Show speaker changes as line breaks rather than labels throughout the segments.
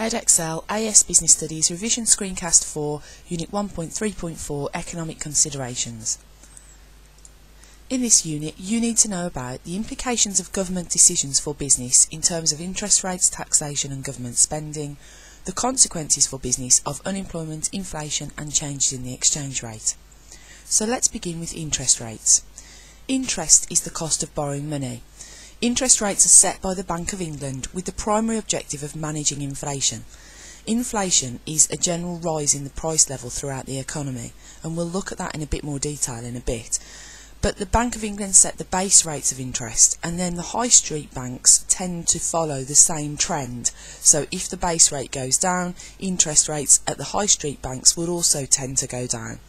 Edexcel AS Business Studies Revision Screencast 4, Unit 1.3.4 Economic Considerations. In this unit, you need to know about the implications of government decisions for business in terms of interest rates, taxation and government spending, the consequences for business of unemployment, inflation and changes in the exchange rate. So let's begin with interest rates. Interest is the cost of borrowing money. Interest rates are set by the Bank of England with the primary objective of managing inflation. Inflation is a general rise in the price level throughout the economy, and we'll look at that in a bit more detail in a bit. But the Bank of England set the base rates of interest, and then the high street banks tend to follow the same trend. So if the base rate goes down, interest rates at the high street banks would also tend to go down.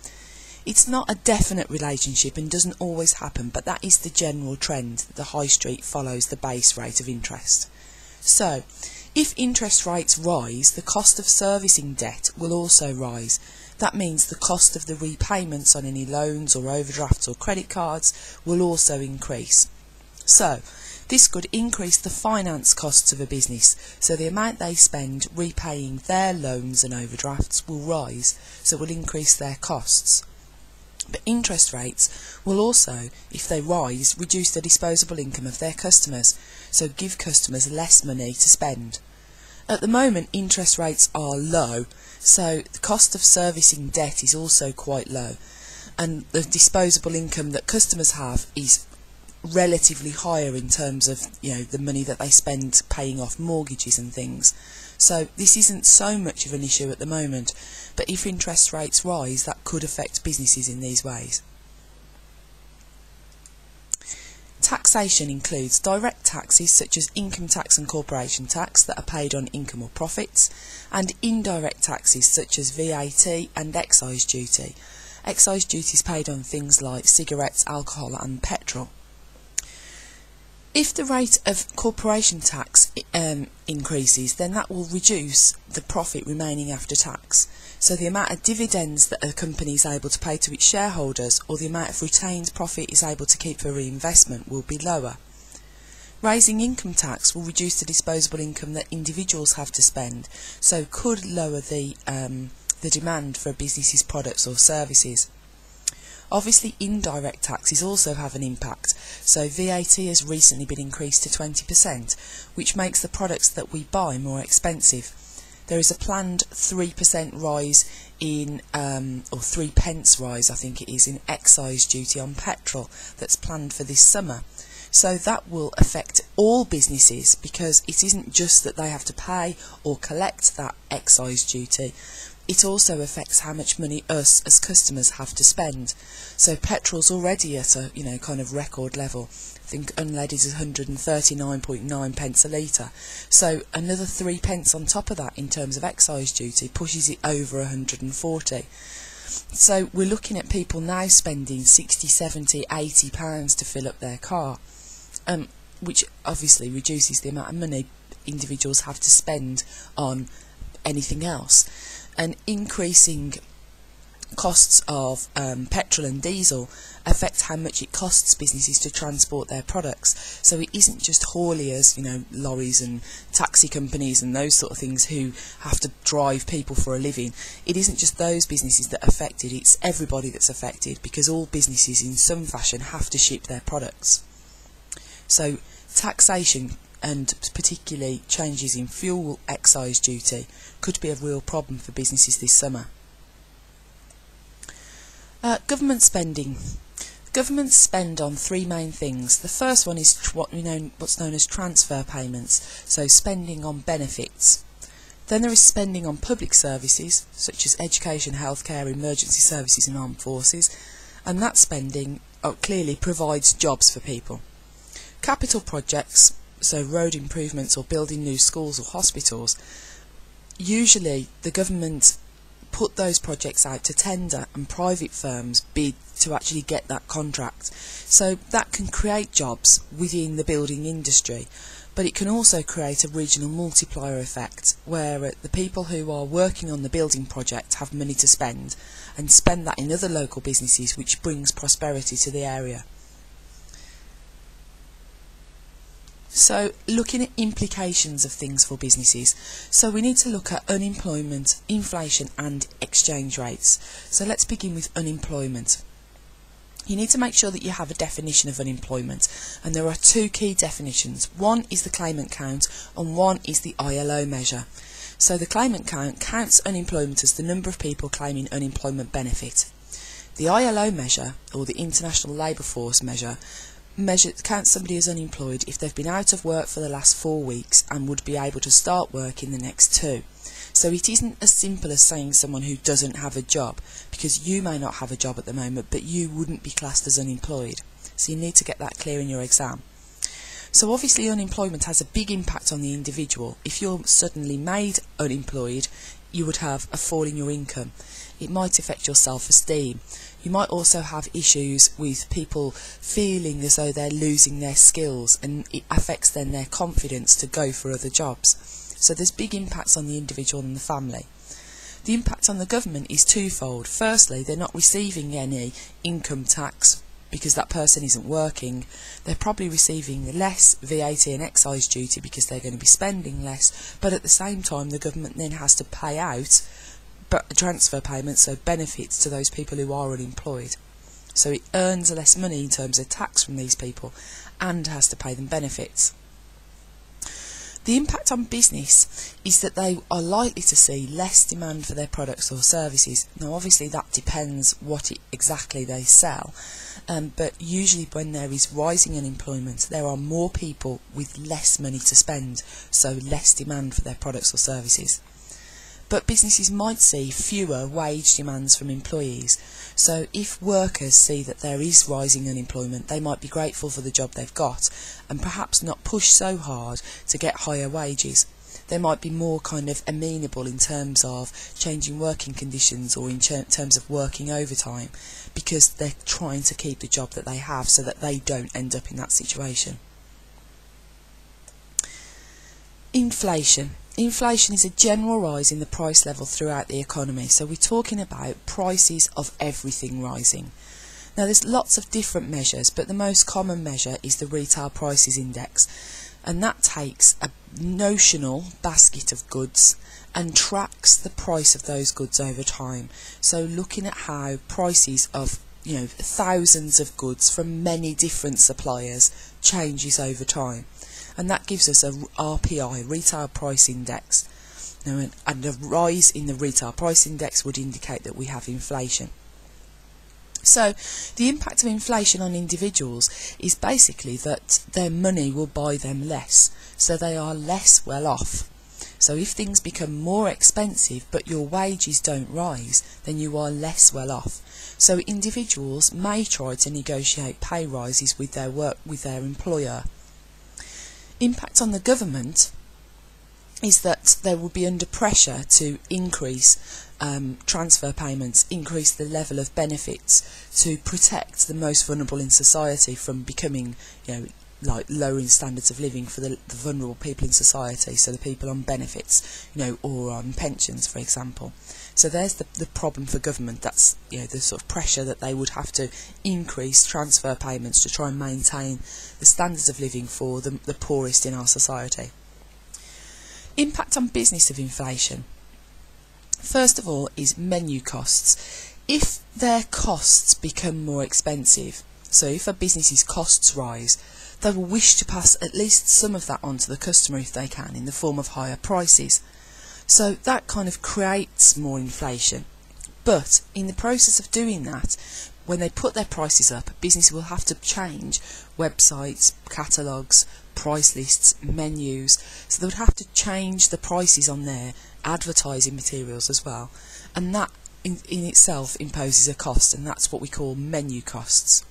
It's not a definite relationship and doesn't always happen, but that is the general trend. The high street follows the base rate of interest. So, if interest rates rise, the cost of servicing debt will also rise. That means the cost of the repayments on any loans or overdrafts or credit cards will also increase. So, this could increase the finance costs of a business, so the amount they spend repaying their loans and overdrafts will rise, so it will increase their costs. But interest rates will also, if they rise, reduce the disposable income of their customers, so give customers less money to spend. At the moment, interest rates are low, so the cost of servicing debt is also quite low, and the disposable income that customers have is relatively higher in terms of, the money that they spend paying off mortgages and things. So this isn't so much of an issue at the moment, but if interest rates rise, that could affect businesses in these ways. Taxation includes direct taxes such as income tax and corporation tax that are paid on income or profits, and indirect taxes such as VAT and excise duty. Excise duty is paid on things like cigarettes, alcohol and petrol. If the rate of corporation tax increases, then that will reduce the profit remaining after tax. So the amount of dividends that a company is able to pay to its shareholders, or the amount of retained profit it is able to keep for reinvestment, will be lower. Raising income tax will reduce the disposable income that individuals have to spend, so could lower the demand for a business's products or services. Obviously, indirect taxes also have an impact, so VAT has recently been increased to 20%, which makes the products that we buy more expensive. There is a planned 3% rise in, or 3 pence rise, I think it is, in excise duty on petrol that's planned for this summer. So that will affect all businesses, because it isn't just that they have to pay or collect that excise duty. It also affects how much money us as customers have to spend. So petrol's already at a kind of record level. I think unleaded is 139.9 pence a litre. So another 3 pence on top of that in terms of excise duty pushes it over 140. So we're looking at people now spending 60, 70, 80 pounds to fill up their car, which obviously reduces the amount of money individuals have to spend on anything else. And increasing costs of petrol and diesel affect how much it costs businesses to transport their products. So it isn't just hauliers, lorries and taxi companies and those sort of things who have to drive people for a living. It isn't just those businesses that are affected, it's everybody that's affected, because all businesses in some fashion have to ship their products. So taxation, and particularly changes in fuel excise duty, could be a real problem for businesses this summer. Government spending. Governments spend on 3 main things. The first one is what's known as transfer payments, so spending on benefits. Then there is spending on public services, such as education, healthcare, emergency services and armed forces, and that spending clearly provides jobs for people. Capital projects, so road improvements or building new schools or hospitals, usually the government put those projects out to tender and private firms bid to actually get that contract. So that can create jobs within the building industry, but it can also create a regional multiplier effect where the people who are working on the building project have money to spend and spend that in other local businesses, which brings prosperity to the area. So looking at implications of things for businesses, so we need to look at unemployment, inflation and exchange rates. So let's begin with unemployment. You need to make sure that you have a definition of unemployment, and there are two key definitions. One is the claimant count and one is the ILO measure. So the claimant count counts unemployment as the number of people claiming unemployment benefit. The ILO measure, or the International Labour Force measure, counts somebody as unemployed if they've been out of work for the last 4 weeks and would be able to start work in the next 2. So it isn't as simple as saying someone who doesn't have a job, because you may not have a job at the moment, but you wouldn't be classed as unemployed. So you need to get that clear in your exam. So obviously unemployment has a big impact on the individual. If you're suddenly made unemployed, you would have a fall in your income. It might affect your self-esteem. You might also have issues with people feeling as though they're losing their skills, and it affects then their confidence to go for other jobs. So there's big impacts on the individual and the family. The impact on the government is twofold. Firstly, they're not receiving any income tax because that person isn't working. They're probably receiving less VAT and excise duty because they're going to be spending less, but at the same time the government then has to pay out transfer payments, so benefits to those people who are unemployed. So it earns less money in terms of tax from these people and has to pay them benefits. The impact on business is that they are likely to see less demand for their products or services. Now obviously that depends what exactly they sell, but usually when there is rising unemployment there are more people with less money to spend, so less demand for their products or services. But businesses might see fewer wage demands from employees. So if workers see that there is rising unemployment, they might be grateful for the job they've got and perhaps not push so hard to get higher wages. They might be more kind of amenable in terms of changing working conditions or in terms of working overtime, because they're trying to keep the job that they have so that they don't end up in that situation. Inflation. Inflation is a general rise in the price level throughout the economy, so we're talking about prices of everything rising. Now there's lots of different measures, but the most common measure is the Retail Prices Index, and that takes a notional basket of goods and tracks the price of those goods over time. So looking at how prices of thousands of goods from many different suppliers changes over time. And that gives us a RPI, Retail Price Index. Now, and a rise in the Retail Price Index would indicate that we have inflation. So the impact of inflation on individuals is basically that their money will buy them less, so they are less well off. So if things become more expensive but your wages don't rise, then you are less well off. So individuals may try to negotiate pay rises with their employer. Impact on the government is that they will be under pressure to increase transfer payments, increase the level of benefits to protect the most vulnerable in society from becoming, like lowering standards of living for the vulnerable people in society, so the people on benefits, or on pensions, for example. So there's the problem for government. That's the sort of pressure that they would have to increase transfer payments to try and maintain the standards of living for the poorest in our society. Impact on business of inflation. First of all is menu costs. If their costs become more expensive, so if a business's costs rise, they will wish to pass at least some of that on to the customer if they can, in the form of higher prices. So that kind of creates more inflation. But in the process of doing that, when they put their prices up, businesses will have to change websites, catalogues, price lists, menus. So they would have to change the prices on their advertising materials as well. And that in itself imposes a cost, and that's what we call menu costs.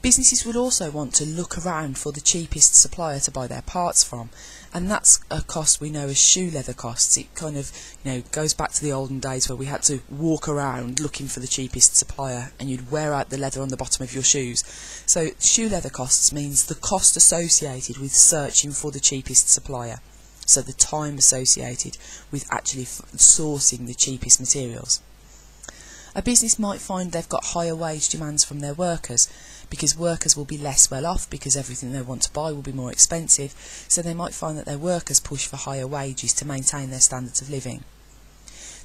Businesses would also want to look around for the cheapest supplier to buy their parts from, and that's a cost we know as shoe leather costs. It kind of goes back to the olden days where we had to walk around looking for the cheapest supplier, and you'd wear out the leather on the bottom of your shoes. So shoe leather costs means the cost associated with searching for the cheapest supplier, so the time associated with actually sourcing the cheapest materials. A business might find they've got higher wage demands from their workers because workers will be less well off because everything they want to buy will be more expensive, so they might find that their workers push for higher wages to maintain their standards of living.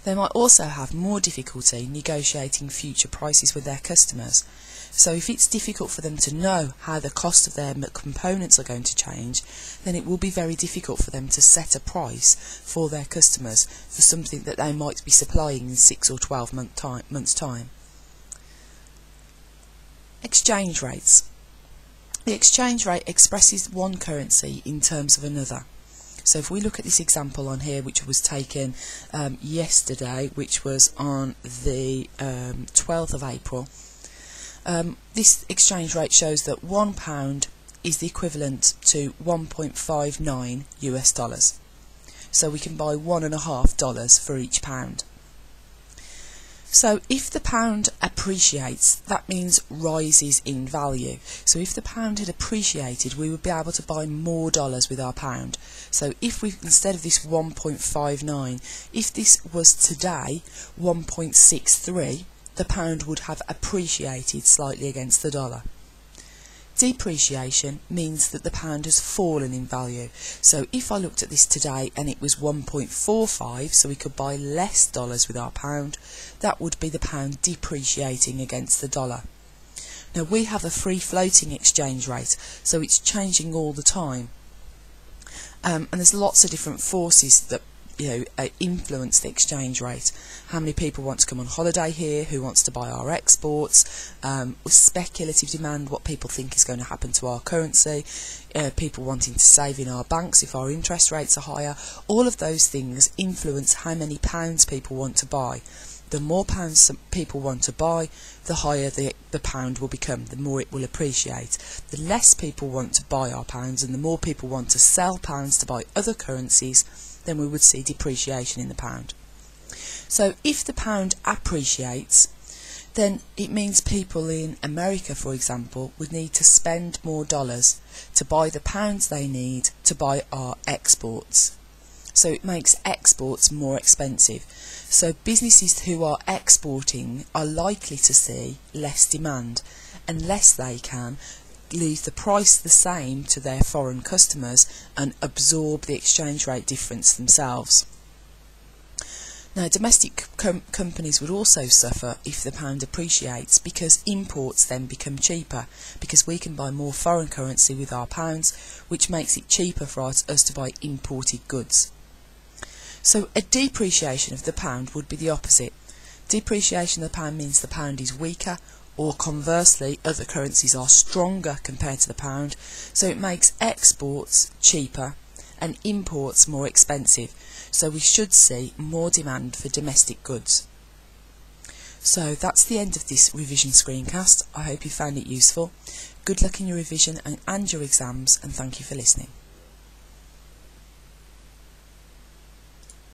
They might also have more difficulty negotiating future prices with their customers. So if it's difficult for them to know how the cost of their components are going to change, then it will be very difficult for them to set a price for their customers for something that they might be supplying in 6 or 12 months' time. Exchange rates. The exchange rate expresses one currency in terms of another. So if we look at this example on here, which was taken yesterday, which was on the 12th of April, this exchange rate shows that £1 is the equivalent to 1.59 US dollars. So we can buy $1.50 for each pound. So if the pound appreciates, that means rises in value. So if the pound had appreciated, we would be able to buy more dollars with our pound. So if we, instead of this 1.59, if this was today 1.63, the pound would have appreciated slightly against the dollar. Depreciation means that the pound has fallen in value. So if I looked at this today and it was 1.45, so we could buy less dollars with our pound, that would be the pound depreciating against the dollar. Now we have a free floating exchange rate, so it's changing all the time. And there's lots of different forces that influence the exchange rate. How many people want to come on holiday here, who wants to buy our exports, with speculative demand, what people think is going to happen to our currency, people wanting to save in our banks if our interest rates are higher. All of those things influence how many pounds people want to buy. The more pounds people want to buy, the higher the pound will become, the more it will appreciate. The less people want to buy our pounds and the more people want to sell pounds to buy other currencies, then we would see depreciation in the pound. So if the pound appreciates, then it means people in America, for example, would need to spend more dollars to buy the pounds they need to buy our exports. So it makes exports more expensive. So businesses who are exporting are likely to see less demand unless they can leave the price the same to their foreign customers and absorb the exchange rate difference themselves. Now, domestic companies would also suffer if the pound appreciates, because imports then become cheaper, because we can buy more foreign currency with our pounds, which makes it cheaper for us to buy imported goods. So a depreciation of the pound would be the opposite. Depreciation of the pound means the pound is weaker, or conversely, other currencies are stronger compared to the pound, so it makes exports cheaper and imports more expensive. So we should see more demand for domestic goods. So that's the end of this revision screencast. I hope you found it useful. Good luck in your revision and your exams, and thank you for listening.